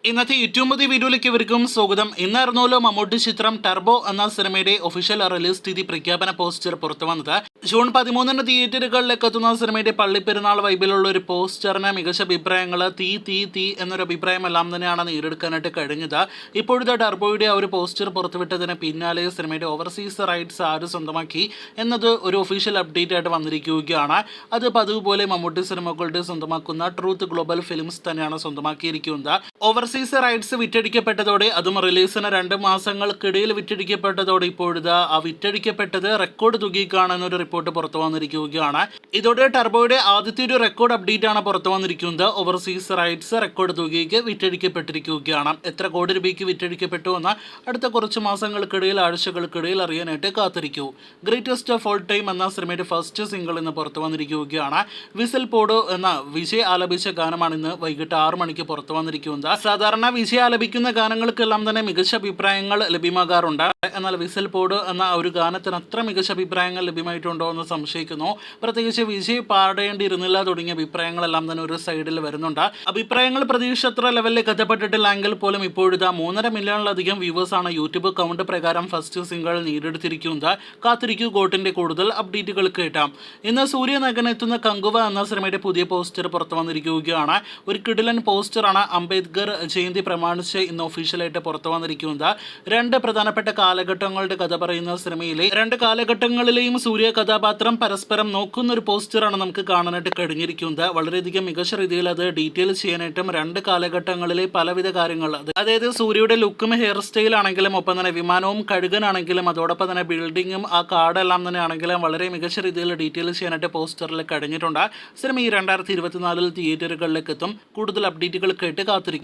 ഇന്നത്തെ ഏറ്റവും പുതിയ വീഡിയോയിലേക്ക് ഇവർക്കും സ്വാഗതം. ഇന്നായിരുന്നല്ലോ മമ്മൂട്ടി ചിത്രം ടർബോ എന്ന സിനിമയുടെ ഒഫീഷ്യൽ റിലീസ് തീയതി പ്രഖ്യാപന പോസ്റ്റർ പുറത്തു വന്നത്. ജൂൺ 13 തിയേറ്ററുകളിലേക്ക് എത്തുന്ന സിനിമയുടെ പള്ളിപ്പെരുന്നാൾ വൈബിലുള്ള ഒരു പോസ്റ്ററിന് മികച്ച അഭിപ്രായങ്ങൾ തീ എന്നൊരു അഭിപ്രായം എല്ലാം തന്നെയാണ് നേടിയെടുക്കാനായിട്ട് കഴിഞ്ഞത്. ഇപ്പോഴത്തെ ടർബോയുടെ ആ ഒരു പോസ്റ്റർ പുറത്തുവിട്ടതിന് പിന്നാലെ സിനിമയുടെ ഓവർസീസ് റൈറ്റ്സ് ആര് സ്വന്തമാക്കി എന്നത് ഒരു ഒഫീഷ്യൽ അപ്ഡേറ്റ് ആയിട്ട് വന്നിരിക്കുകയാണ്. അത് പതിവ് പോലെ മമ്മൂട്ടി സിനിമകളുടെ സ്വന്തമാക്കുന്ന ട്രൂത്ത് ഗ്ലോബൽ ഫിലിംസ് തന്നെയാണ് സ്വന്തമാക്കിയിരിക്കുന്നത്. ഓവർസീസ് റൈറ്റ്സ് വിറ്റഴിക്കപ്പെട്ടതോടെ, അതും റിലീസിന് 2 മാസങ്ങൾക്കിടയിൽ വിറ്റഴിക്കപ്പെട്ടതോടെ ഇപ്പോഴത്തെ ആ വിറ്റഴിക്കപ്പെട്ടത് റെക്കോർഡ് തുകയ്ക്കാണെന്നൊരു റിപ്പോർട്ട് പുറത്തു വന്നിരിക്കുകയാണ്. ഇതോടെ ടർബോയുടെ ആദ്യത്തെ ഒരു റെക്കോർഡ് അപ്ഡേറ്റ് ആണ് പുറത്തു വന്നിരിക്കുന്നത്. ഓവർസീസ് റൈറ്റ്സ് റെക്കോർഡ് തുകയ്ക്ക് വിറ്റഴിക്കപ്പെട്ടിരിക്കുകയാണ്. എത്ര കോടി രൂപയ്ക്ക് വിറ്റഴിക്കപ്പെട്ടു എന്ന് അടുത്ത കുറച്ച് മാസങ്ങൾക്കിടയിൽ, ആഴ്ചകൾക്കിടയിൽ അറിയാനായിട്ട് കാത്തിരിക്കൂ. ഗ്രേറ്റസ്റ്റ് ഓഫ് ഓൾ ടൈം എന്ന സിനിമയുടെ ഫസ്റ്റ് സിംഗിൾ ഇന്ന് പുറത്തു വന്നിരിക്കുകയാണ്. വിസിൽ പോഡോ എന്ന വിജയ് ആലപിച്ച ഗാനമാണ് ഇന്ന് വൈകിട്ട് 6 മണിക്ക് പുറത്തു വന്നിരിക്കുന്നത്. സാധാരണ വിജയ് ആലപിക്കുന്ന ഗാനങ്ങൾക്കെല്ലാം തന്നെ മികച്ച അഭിപ്രായങ്ങൾ ലഭ്യമാകാറുണ്ട്. എന്നാൽ വിസിൽ പോഡ് എന്ന ഒരു ഗാനത്തിന് അത്ര മികച്ച അഭിപ്രായങ്ങൾ ലഭ്യമായിട്ടുണ്ടോ എന്ന് സംശയിക്കുന്നു. പ്രത്യേകിച്ച് വിജയ് പാടേണ്ടിയിരുന്നില്ല തുടങ്ങിയ അഭിപ്രായങ്ങളെല്ലാം തന്നെ ഒരു സൈഡിൽ വരുന്നുണ്ട്. അഭിപ്രായങ്ങൾ പ്രതീക്ഷിച്ചത്ര ലെവലിലേക്ക് എത്തപ്പെട്ടിട്ടില്ലെങ്കിൽ പോലും ഇപ്പോഴത്തെ 3.5 മില്യണിലധികം വ്യൂവേഴ്സാണ് യൂട്യൂബ് കൗണ്ട് പ്രകാരം ഫസ്റ്റ് സിംഗിൾ നേടിയെടുത്തിരിക്കുന്നത്. കാത്തിരിക്കൂ, ഗോട്ടിന്റെ കൂടുതൽ അപ്ഡേറ്റുകൾ കേട്ടാം. ഇന്ന് സൂര്യനഗൻ എത്തുന്ന കങ്കുവ എന്ന സിനിമയുടെ പുതിയ പോസ്റ്റർ പുറത്തു വന്നിരിക്കുകയാണ്. ഒരു കിടിലൻ പോസ്റ്ററാണ് അംബേദ്കർ ജയന്തി പ്രമാണിച്ച് ഇന്ന് ഒഫീഷ്യലായിട്ട് പുറത്തു വന്നിരിക്കുന്നത്. 2 പ്രധാനപ്പെട്ട കാലഘട്ടങ്ങളുടെ കഥ പറയുന്ന സിനിമയിലെ 2 കാലഘട്ടങ്ങളിലെയും സൂര്യ കഥാപാത്രം പരസ്പരം നോക്കുന്ന ഒരു പോസ്റ്ററാണ് നമുക്ക് കാണാനായിട്ട് കഴിഞ്ഞിരിക്കുന്നത്. വളരെയധികം മികച്ച രീതിയിൽ അത് ഡീറ്റെയിൽ ചെയ്യാനായിട്ടും 2 കാലഘട്ടങ്ങളിലെ പലവിധ കാര്യങ്ങൾ, അതായത് സൂര്യയുടെ ലുക്കും ഹെയർ സ്റ്റൈൽ ആണെങ്കിലും, ഒപ്പം തന്നെ വിമാനവും കഴുകനാണെങ്കിലും, അതോടൊപ്പം തന്നെ ബിൽഡിങ്ങും ആ കാടെല്ലാം തന്നെ ആണെങ്കിലും വളരെ മികച്ച രീതിയിൽ ഡീറ്റെയിൽ ചെയ്യാനായിട്ട് പോസ്റ്ററിൽ കഴിഞ്ഞിട്ടുണ്ട്. സിനിമ ഈ 2024 തിയേറ്ററുകളിലേക്ക് എത്തും. കൂടുതൽ അപ്ഡേറ്റുകൾ കേട്ട് കാത്തിരിക്കും.